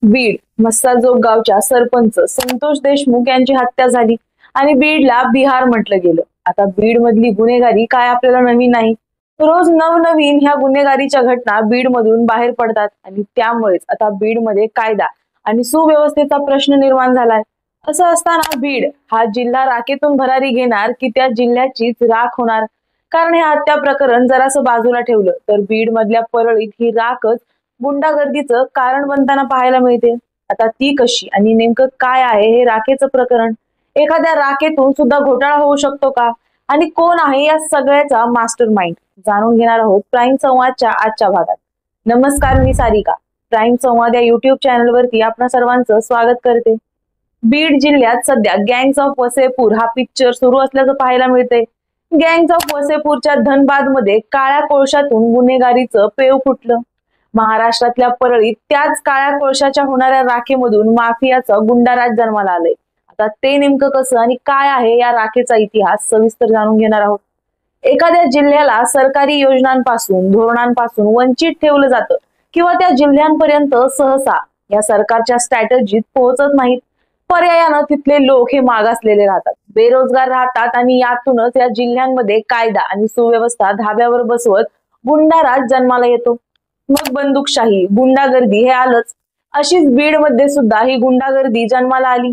बीड मस्साजोग गावच्या सरपंच संतोष देशमुख यांची हत्या झाली आणि बीडला बिहार म्हटलं गेलं. आता बीड मधली गुन्हेगारी काय आपल्याला नवीन नाही. रोज नवनवीन ह्या गुन्हेगारीच्या घटना बीड मधून बाहेर पडतात आणि त्यामुळेच आता बीड मध्ये कायदा आणि सुव्यवस्थेचा प्रश्न निर्माण झालाय. असं असताना बीड हा जिल्हा राखेतून भरारी घेणार की त्या जिल्ह्याचीच राख होणार? कारण हे हत्या प्रकरण जरासं बाजूला ठेवलं तर बीड मधल्या परळीत ही राखच गुंडागर्दीचं कारण बनताना पाहायला मिळते. आता ती कशी आणि नेमकं काय आहे हे राखेचं प्रकरण? एखाद्या राखेतून सुद्धा घोटाळा होऊ शकतो का? आणि कोण आहे या सगळ्याचा मास्टर माइंड? जाणून घेणार आहोत प्राईम संवादच्या आजच्या भागात. नमस्कार, मी सारिका. प्राईम संवाद या युट्यूब चॅनलवरती आपणा सर्वांचं स्वागत करते. बीड जिल्ह्यात सध्या गँग्स ऑफ वसेपूर हा पिक्चर सुरू असल्याचं पाहायला मिळतंय. गँग्स ऑफ वसेपूरच्या धनबाद मध्ये काळ्या कोळशातून गुन्हेगारीचं पेव फुटलं. महाराष्ट्रातल्या परळीत त्याच काळ्या कोळशाच्या होणाऱ्या राखेमधून माफियाचं गुंडाराज जन्माला आलंय. आता ते नेमकं कसं आणि काय आहे या राखेचा इतिहास सविस्तर जाणून घेणार आहोत. एखाद्या जिल्ह्याला सरकारी योजनांपासून धोरणांपासून वंचित ठेवलं जातं किंवा त्या जिल्ह्यांपर्यंत सहसा या सरकारच्या स्ट्रॅटेजीत पोहोचत नाहीत. पर्यायानं तिथले लोक हे मागासलेले राहतात, बेरोजगार राहतात आणि यातूनच या जिल्ह्यांमध्ये कायदा आणि सुव्यवस्था धाब्यावर बसवत गुंडाराज जन्माला येतो. मग बंदूकशाही, गुंडागर्दी हे आलंच. अशीच बीड मध्ये सुद्धा ही गुंडागर्दी जन्माला आली.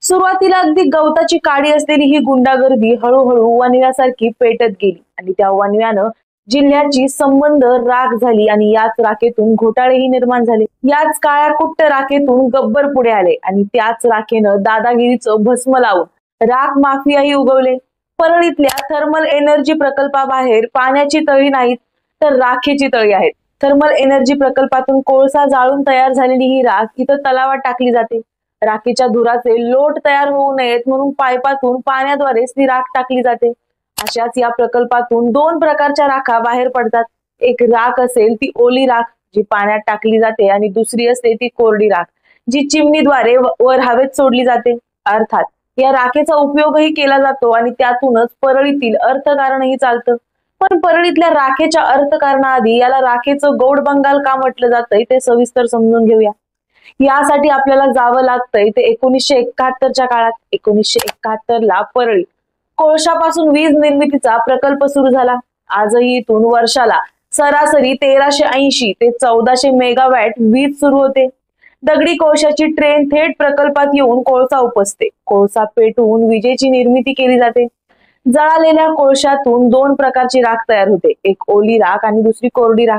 सुरुवातीला अगदी गवताची काडी असलेली ही गुंडागर्दी हळूहळू वणव्यासारखी पेटत गेली आणि त्या वणव्यानं जिल्ह्याची संबंध राख झाली आणि याच राखेतून घोटाळेही निर्माण झाले. याच काळ्या कुट्ट राखेतून गब्बर पुढे आले आणि त्याच राखेनं दादागिरीचं भस्म लावून राख माफियाही उगवले. परळीतल्या थर्मल एनर्जी प्रकल्पाबाहेर पाण्याची तळी नाहीत तर राखेची तळी आहेत. थर्मल एनर्जी प्रकल्पातून कोळसा जाळून तयार झालेली ही राख इथं तलावात टाकली जाते. राखेच्या धुराचे लोट तयार होऊ नयेत म्हणून पाईपातून पाण्याद्वारेच ती राख टाकली जाते. अशाच या प्रकल्पातून दोन प्रकारच्या राखा बाहेर पडतात. एक राख असेल ती ओली राख जी पाण्यात टाकली जाते आणि दुसरी असते ती कोरडी राख जी चिमणीद्वारे वर हवेत सोडली जाते. अर्थात या राखेचा उपयोगही केला जातो आणि त्यातूनच परळीतील अर्थकारणही चालतं. पण परळीतल्या राखेच्या अर्थकारणाआधी याला राखेचं गौड बंगाल का म्हटलं जातंय ते सविस्तर समजून घेऊया. यासाठी आपल्याला जावं लागतंय ते 1971च्या काळात. 1971ला परळीत कोळशापासून वीज निर्मितीचा प्रकल्प सुरू झाला. आजही इथून वर्षाला सरासरी 1380 ते 1400 मेगावॅट वीज सुरू होते. दगडी कोळशाची ट्रेन थेट प्रकल्पात येऊन कोळसा उपसते. कोळसा पेटवून विजेची निर्मिती केली जाते. जळालेल्या कोळशातून दोन प्रकारची राख तयार होते, एक ओली राख आणि दुसरी कोरडी राख.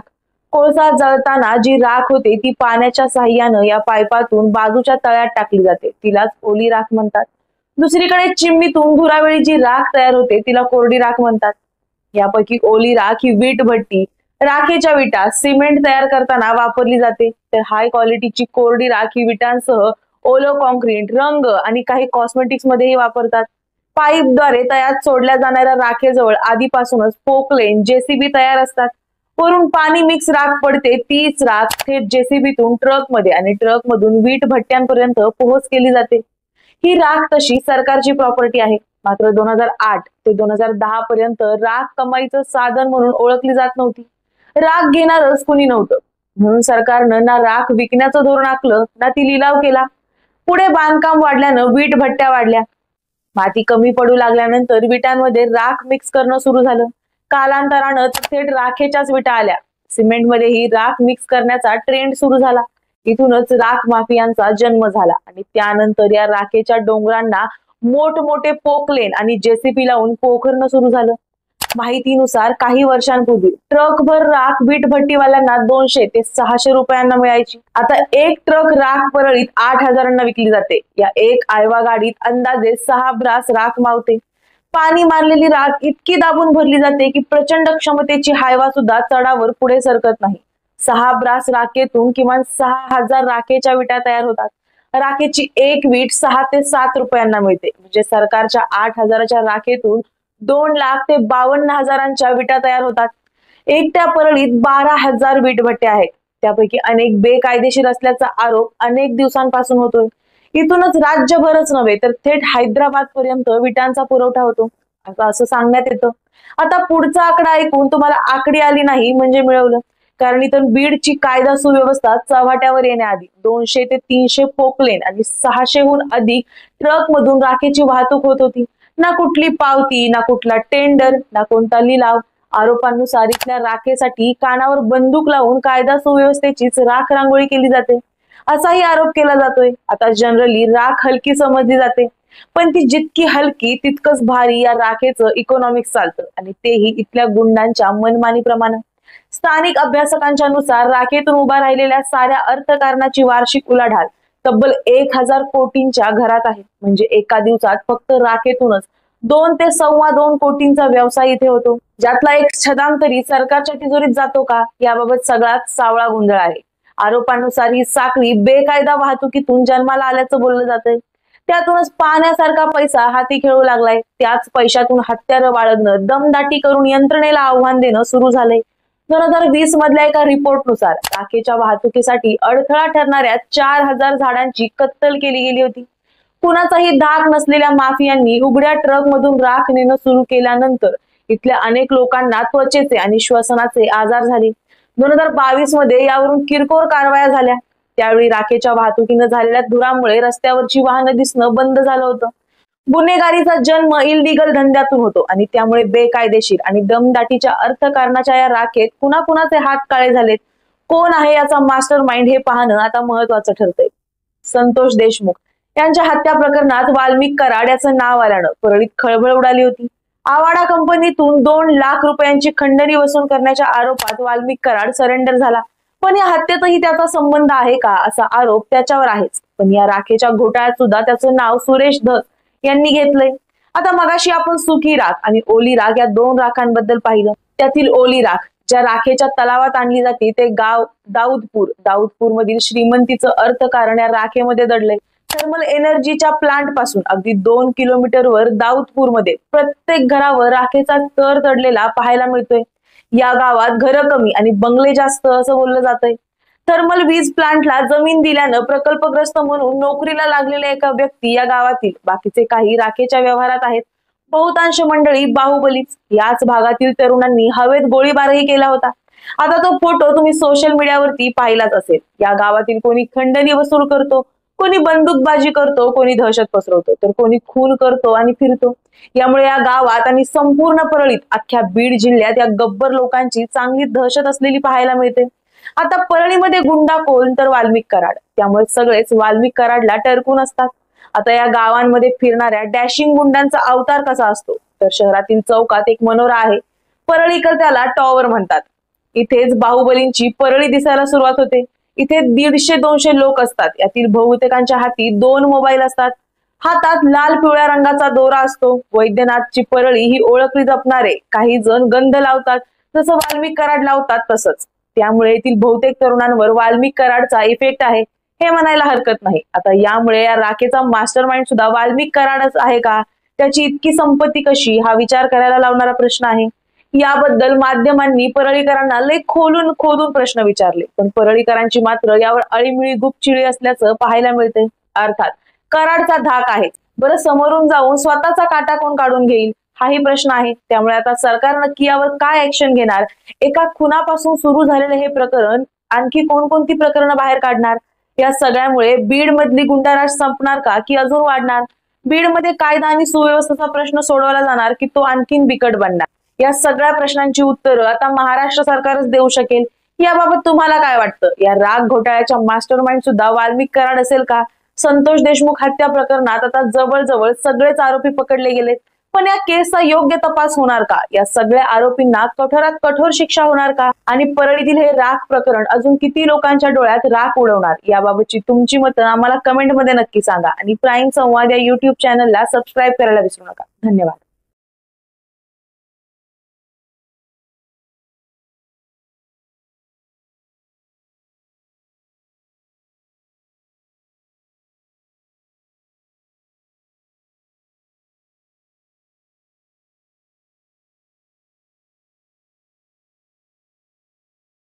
कोळसा जळताना जी राख होते ती पाण्याच्या साह्यानं या पाईपातून बाजूच्या तळ्यात टाकली जाते, तिलाच ओली राख म्हणतात. दुसरीकडे चिमणीतून धुरावेळी जी राख तयार होते तिला कोरडी राख म्हणतात. यापैकी ओली राख ही वीट भट्टी, राखेच्या विटा, सिमेंट तयार करताना वापरली जाते. तर हाय क्वालिटीची कोरडी राख ही विटांसह ओलो कॉन्क्रीट, रंग आणि काही कॉस्मेटिक्स मध्येही वापरतात. पाईपद्वारे तयार सोडल्या जाणाऱ्या राखेजवळ आधीपासूनच पोकलेन, जेसीबी तयार असतात. वरून पाणी मिक्स राख पडते. तीच राख थेट जेसीबीतून ट्रक मध्ये आणि ट्रक मधून वीट भट्ट्यांपर्यंत पोहोच केली जाते. ही राख तशी सरकारची प्रॉपर्टी आहे. मात्र 2008 ते 2010 पर्यंत राख कमाईचं साधन म्हणून ओळखली जात नव्हती. राख घेणारच कुणी नव्हतं म्हणून सरकारनं ना राख विकण्याचं धोरण आखलं ना ती लिलाव केला. पुढे बांधकाम वाढल्यानं वीट भट्ट्या वाढल्या. माती कमी पडू लागल्यानंतर विटांमध्ये राख मिक्स करणं सुरू झालं. कालांतरानं थेट राखेच्याच विटा आल्या. सिमेंटमध्येही राख मिक्स करण्याचा ट्रेंड सुरू झाला. इथूनच राख माफियांचा जन्म झाला आणि त्यानंतर या राखेच्या डोंगरांना मोठमोठे पोकलेन आणि जेसीबी लावून पोखरणं सुरू झालं. माहितीनुसार काही वर्षांपूर्वी ट्रकभर राख वीट भट्टीवाल्यांना 200 ते 600 रुपयांना मिळायची. आता एक ट्रक राख परळीत 8000 विकली जाते. या एक आयवा गाडीत अंदाजे 6 ब्रास राख मावते. पाणी मारलेली राख इतकी दाबून भरली जाते की प्रचंड क्षमतेची हायवा सुद्धा चढावर पुढे सरकत नाही. 6 ब्रास राखेतून किमान 6000 राखेच्या विटा तयार होतात. राखेची एक वीट 6 ते 7 रुपयांना मिळते. म्हणजे सरकारच्या 8000च्या राखेतून 2 लाख ते 52,000च्या विटा तयार होतात. एकट्या परळीत 12,000 वीट भट्ट्या आहेत. त्यापैकी अनेक बेकायदेशीर असल्याचा आरोप अनेक दिवसांपासून होतोय. इथूनच राज्यभरच नव्हे तर थेट हैदराबाद पर्यंत विटांचा पुरवठा होतो असं सांगण्यात येतं. आता पुढचा आकडा ऐकून तुम्हाला आकडी आली नाही म्हणजे मिळवलं. कारण इथं बीडची कायदा सुव्यवस्था चव्हाट्यावर येण्याआधी 200 ते 300 पोकलेन आणि 600हून अधिक ट्रक मधून राखेची वाहतूक होत होती. ना कुठली पावती, ना कुठला टेंडर, ना कोणता लिलाव. आरोपांनुसार इथल्या राखेसाठी कानावर बंदूक लावून कायदा सुव्यवस्थेचीच राख रांगोळी केली जाते असाही आरोप केला जातोय. आता जनरली राख हलकी समजली जाते, पण ती जितकी हलकी तितकंच भारी या राखेचं इकॉनॉमिक्स चालतं, आणि तेही इथल्या गुंडांच्या मनमानीप्रमाणे. स्थानिक अभ्यासकांच्या नुसार राखेतून उभा राहिलेल्या साऱ्या अर्थकारणाची वार्षिक उलाढाल तब्बल 1000 कोटींच्या घरात आहे. म्हणजे एका दिवसात फक्त राखेतूनच 2 ते 2.25 कोटींचा व्यवसाय इथे होतो, ज्यातला एक छदाम तरी सरकारच्या तिजोरीत जातो का, याबाबत सगळ्यात सावळा गोंधळ आहे. आरोपांनुसार ही साखळी बेकायदा वाहतुकीतून जन्माला आल्याचं बोललं जातंय. त्यातूनच पाण्यासारखा पैसा हाती खेळू लागलाय. त्याच पैशातून हत्यारं बाळगणं, दमदाटी करून यंत्रणेला आव्हान देणं सुरू झालंय. 2020 मधल्या एका रिपोर्टनुसार राखेच्या वाहतुकीसाठी अडथळा ठरणाऱ्या 4000 झाडांची कत्तल केली गेली होती. कुणाचाही धाक नसलेल्या माफियांनी उघड्या ट्रक मधून राख नेणं सुरू केल्यानंतर इथल्या अनेक लोकांना त्वचेचे आणि श्वसनाचे आजार झाले. 2022 मध्ये यावरून किरकोळ कारवाया झाल्या. त्यावेळी राखेच्या वाहतुकीनं झालेल्या धुरामुळे रस्त्यावरची वाहनं दिसणं बंद झालं होतं. गुन्हेगारीचा जन्म इल्लीगल धंद्यातून होतो, आणि त्यामुळे बेकायदेशीर आणि दमदाटीच्या अर्थकारणाच्या या राखेत कुणाकुणाचे हात काळे झालेत, कोण आहे याचा मास्टर माइंड हे पाहणं आता महत्वाचं ठरतंय. संतोष देशमुख यांच्या हत्या प्रकरणात वाल्मिक कराड याचं नाव आल्यानं परळीत खळबळ उडाली होती. आवाडा कंपनीतून 2 लाख रुपयांची खंडणी वसूल करण्याच्या आरोपात वाल्मिक कराड सरेंडर झाला. पण या हत्येतही त्याचा संबंध आहे का असा आरोप त्याच्यावर आहेच. पण या राखेच्या घोटाळ्यात सुद्धा त्याचं नाव सुरेश धस यांनी घेतलंय. आता मगाशी आपण सुकी राख आणि ओली राख या 2 राखांबद्दल पाहिलं. त्यातील ओली राख ज्या राखेच्या तलावात आणली जाते ते गाव दाऊदपूर मधील श्रीमंतीचं अर्थकारण या राखेमध्ये दडलंय. थर्मल एनर्जीच्या प्लांट पासून अगदी 2 किलोमीटरवर दाऊदपूरमध्ये प्रत्येक घरावर राखेचा थर दडलेला पाहायला मिळतोय. या गावात घरं कमी आणि बंगले जास्त असं बोललं जातंय. थर्मल वीज प्लांटला जमीन दिल्यानं प्रकल्पग्रस्त म्हणून नोकरीला लागलेल्या एका व्यक्ती या गावातील, बाकीचे काही राखेच्या व्यवहारात आहेत. बहुतांश मंडळी बाहुबलीच. याच भागातील तरुणांनी हवेत गोळीबारही केला होता. आता तो फोटो तुम्ही सोशल मीडियावरती पाहिलाच असेल. या गावातील कोणी खंडणी वसूल करतो, कोणी बंदूकबाजी करतो, कोणी दहशत पसरवतो, तर कोणी खून करतो आणि फिरतो. यामुळे या गावात आणि संपूर्ण परळीत, अख्ख्या बीड जिल्ह्यात या गब्बर लोकांची चांगली दहशत असलेली पाहायला मिळते. आता परळीमध्ये गुंडा कोण, तर वाल्मिक कराड. त्यामुळे सगळेच वाल्मिक कराडला टरकून असतात. आता या गावांमध्ये फिरणाऱ्या डॅशिंग गुंडांचा अवतार कसा असतो, तर शहरातील चौकात एक मनोरा आहे. परळीकर त्याला टॉवर म्हणतात. इथेच बाहुबलींची परळी दिसायला सुरुवात होते. इथे 150-200 लोक असतात. यातील बहुतेकांच्या हाती 2 मोबाईल असतात. हातात लाल पिवळ्या रंगाचा दोरा असतो. वैद्यनाथची परळी ही ओळखली जपणारे काही जण गंध लावतात, जसं वाल्मिक कराड लावतात तसंच. त्यामुळे येथील बहुतेक तरुणांवर वाल्मिक कराडचा इफेक्ट आहे हे म्हणायला हरकत नाही. आता यामुळे या राखेचा मास्टर माइंड सुद्धा वाल्मिक कराडच आहे का, त्याची इतकी संपत्ती कशी, हा विचार करायला लावणारा प्रश्न आहे. याबद्दल माध्यमांनी परळीकरांना लय खोदून प्रश्न विचारले, पण परळीकरांची मात्र यावर अळीमिळी गुपचिळी असल्याचं पाहायला मिळते. अर्थात कराडचा धाक आहे. बरं, समोरून जाऊन स्वतःचा काटा कोण काढून घेईल हाही प्रश्न आहे. त्यामुळे आता सरकार नक्की यावर काय ऍक्शन घेणार, एका खुनापासून सुरू झालेलं हे प्रकरण आणखी कोणकोणती प्रकरणं बाहेर काढणार, या सगळ्यामुळे बीड मधली गुंडाराज संपणार का की अजून वाढणार, बीडमध्ये कायदा आणि सुव्यवस्थेचा प्रश्न सोडवला जाणार की तो आणखीन बिकट बनणार, या सगळ्या प्रश्नांची उत्तरं आता महाराष्ट्र सरकारच देऊ शकेल. याबाबत तुम्हाला काय वाटतं? या राग घोटाळ्याच्या मास्टर माइंड सुद्धा वाल्मिक कराड असेल का? संतोष देशमुख हत्या प्रकरणात आता जवळजवळ सगळेच आरोपी पकडले गेलेत, पण या केसचा योग्य तपास होणार का? या सगळ्या आरोपींना कठोरात कठोर शिक्षा होणार का? आणि परळीतील हे राख प्रकरण अजून किती लोकांच्या डोळ्यात राख उडवणार? याबाबतची तुमची मतं आम्हाला कमेंटमध्ये नक्की सांगा, आणि प्राईम संवाद या युट्यूब चॅनलला सबस्क्राईब करायला विसरू नका. धन्यवाद.